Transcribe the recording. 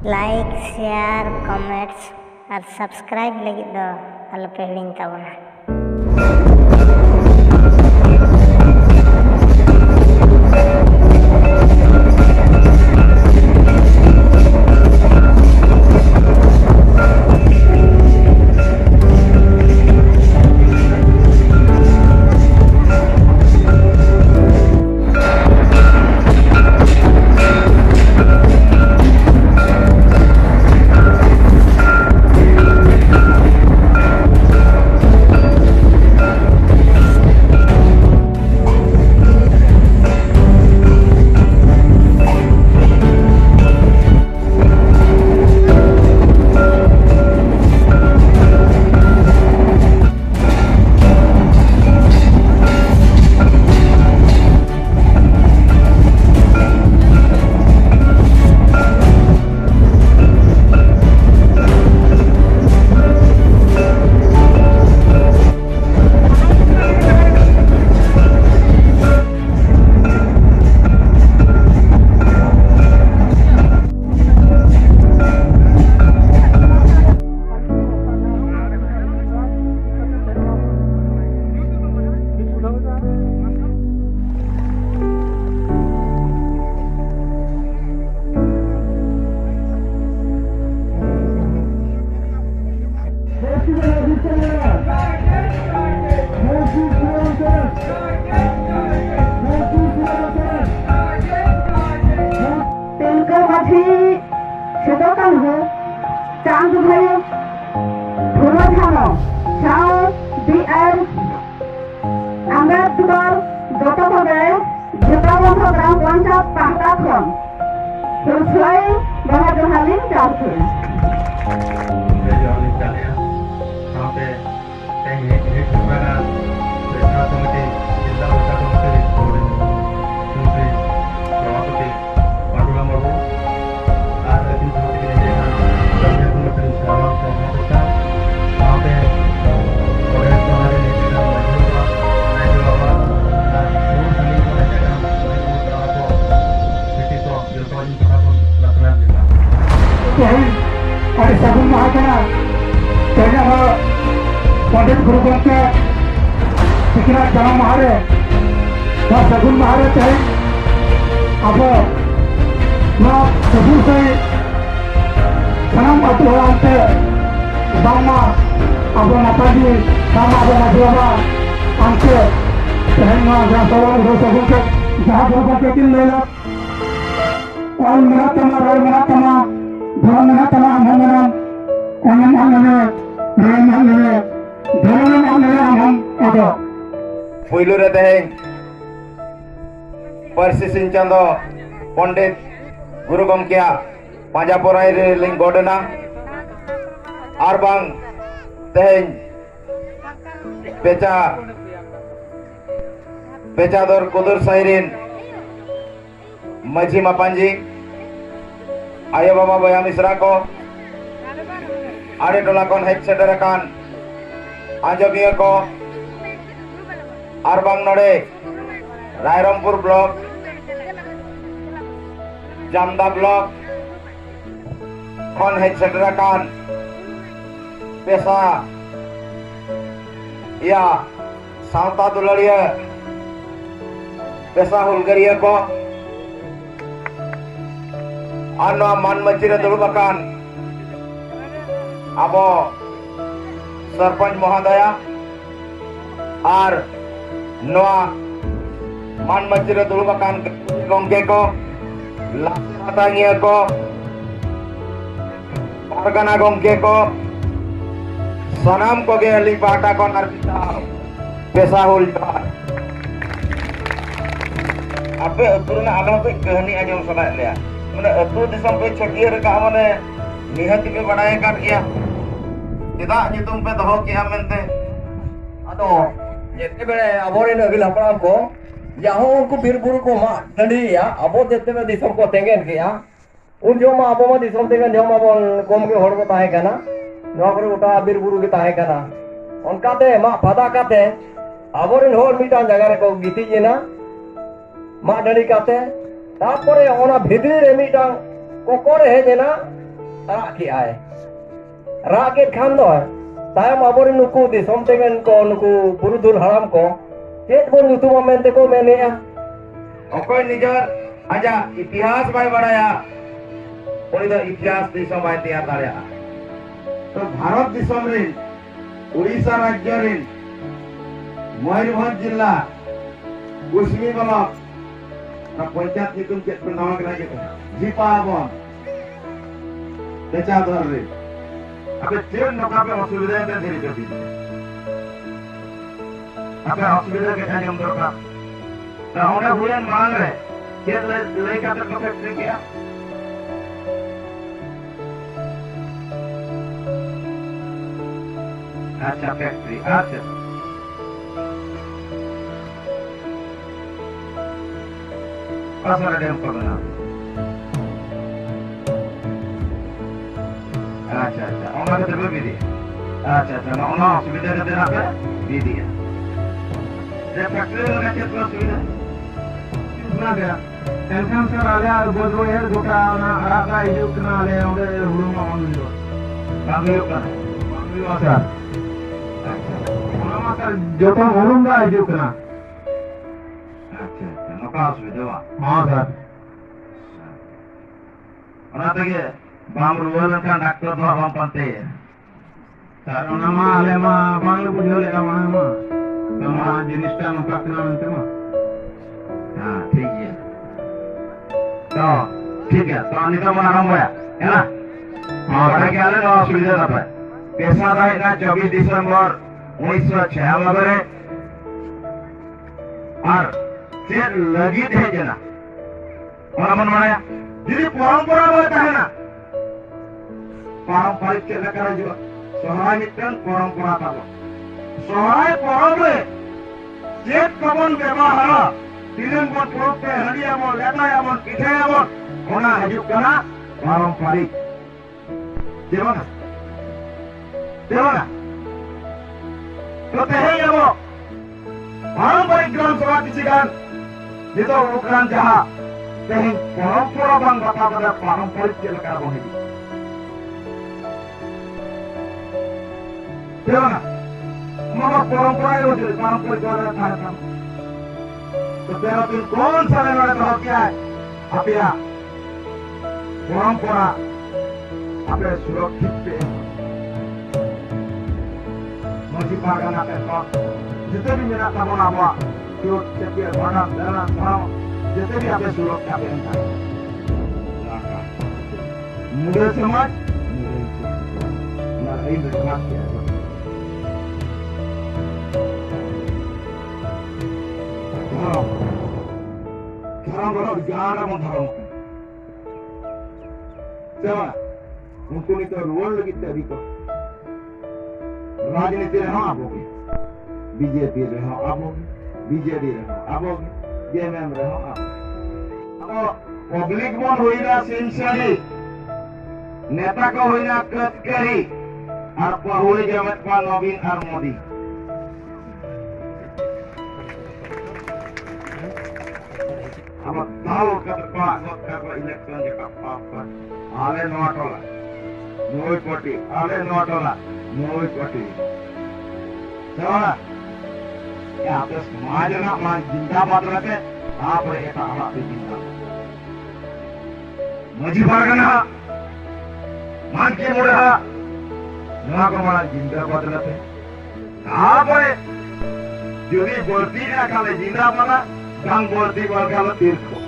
Like share comments और subscribe लगी दो अलपे हिड़िंग ताबोना। चांद भाई भूलो झानो छाओ बीआर आम्बेडकर दोटो भाबे झुटाबंध ग्राम पंचायत पाहता खन सुसलाई बना जोहालिन चाहते sampai teknik ini gimana mereka seperti kita usaha seperti seperti seperti padula malu ada di seperti ini sampai seperti sama sama sampai oleh hari ini kita mencoba naik bawah dan terus ini mereka mencoba apa seperti itu jualan pun lakukan juga. Jadi ada sabun mahakana Kayaknya Pandit Guru Gangke pikiran jangan mahare nah sagun mahare cai apa nah sabun saya sanam atu ante bama apa mataji sama apa majaba ante sehingga jangan sawal Guru Sabun ke jangan Guru Gangke tin lela all menatama mengenam angan-angannya Puyulu reteheng Persisian Chando Pandit Guru Gangke Pajaporai ling godena Arbang teheng Pecador Kudur Sairin Maji Mapanji Ayo Baba Bayam Israko Ada dolakon hek sederakan Anjabia ko Arbang Node Rairampur Blok Jamda Blok Kon hek sederakan Pesa Ya Santa Dularia Pesa Hulgaria ko Ano man majira dulubakan Abo Sarpanch Mohodaya Ar Noa Man Majira Dulubakan Gangke ko Laksanatangia ko Pargana Gangke ko Sanam ko ge aling pahata ko Arbita Pesa Hulgar Ape aturna alam pe kahani ajam sana liya Mane atur disam pe chatiya reka mane निहत पे बनाए कर किया चिदा नितुम पे दहो किया मेनते अतो जेते बेले अबोरेन अगिल हपड़ाम को याहो उनको बीर बुरु को मा डंडी या अबो जेते में दिसम को तेंगेन किया उन जो मा अबो मा दिसम तेंगेन जो मा बोल कोम के होड़ को ताहे कना नो करे उटा बीर बुरु के ताहे कना उनका ते मा पदा काते अबोरेन होड़ मिटान जगह रे को गीती जेना मा डंडी काते तापरे ओना भितरी रे मिटान को करे हे जेना tarak ki ai rakit khan do tayam aborin nuku disom tengen ko nuku purudul haram ko chet bon nyutum mente ko menea okoy nijar aja इतिहास bai baraya uni do इतिहास दिसम bai tiyar dareya तो Bharat दिसम rin Orissa राज्य rin Mayurbhanj जिला कुसमी block ना पंचायत निकुम चेत पे नाम करा के जीपा बन तेचा धर रे अबे चेन नका पे असुविधा ते धीरे धीरे अबे असुविधा के जम दरकार ना होने हुए मांग रहे के ले का तो फैक्ट्री किया अच्छा फैक्ट्री अच्छा pasar yang pernah. अच्छा अच्छा ओना के देबे बिदी अच्छा अच्छा ना ओना सुविधा के देना पे बिदी जे फैक्ट्री में कितना सुविधा कितना गया टेंशन से आले और बोझो हेर गोटा ना आका इजु कना आले ओडे हुलु मा मांगलियो बांगलियो का बांगलियो सर अच्छा ओना मा सर जोटा हुलुंगा इजु कना अच्छा अच्छा नका सुविधा हां सर ओना तगे बाम रुवल kan डॉक्टर तो हम पंते सर ओना मा आले मा बांग बुझो ले मा मा तो मा जिनिसटा मा काकना नते मा हां ठीक है तो अनि तो मन आरंभ है ना हां बड़ा के आले नो सुविधा था पैसा था ना 24 दिसंबर 1996 रे और से लगी थे जना ओना मन माया यदि परंपरा होता है ना पारंपरिक चेला करा जो सोहराय मिटन परंपरा ताबो सोहराय परब रे चेत कबन व्यवहार दिलन बन प्रोते हडिया मो लेताया मो पिठेया मो ओना हजु कना पारंपरिक देवना तो तेहे यमो पारंपरिक ग्राम सभा किसिगान नितो उकरान जहा तेहे परंपरा बन बता बता पारंपरिक चेला करा बनि देवना मगर परंपरा है वो पारंपरिक द्वारा था तो तेरा दिन कौन सा लेना तो क्या है अपिया परंपरा अपने सुरक्षित पे मजी पागना पे तो जितने भी मेरा तबो ना हुआ जो चेपियर बना दरना था जितने भी अपने सुरक्षा पे था मुझे समाज ना इन समाज के धर्म बड़ा ज्ञान हम धर्म सेवा उनको नहीं तो रोल लगी तभी को राजनीति रहा आप होगी बीजेपी रहा आप होगी बीजेडी रहा आप होगी जेएमएम रहा आप अब पब्लिक मन हुई ना सिंचाई नेता को हुई ना गडकरी और हुई जमत पाल नवीन और मोदी अब ताऊ का इलेक्शन जका पाप आले नोटोला नोई कोटी आले नोटोला नोई कोटी सेवा या आपे समाज ना मान जिंदाबाद रहते आप रे एटा आप जिंदा मजी परगना मान के मोड़ा ना को मान जिंदाबाद रहते आप रे जोदी बोलती ना खाले जिंदाबाद गांग बोलती बोल खाले तीर्थ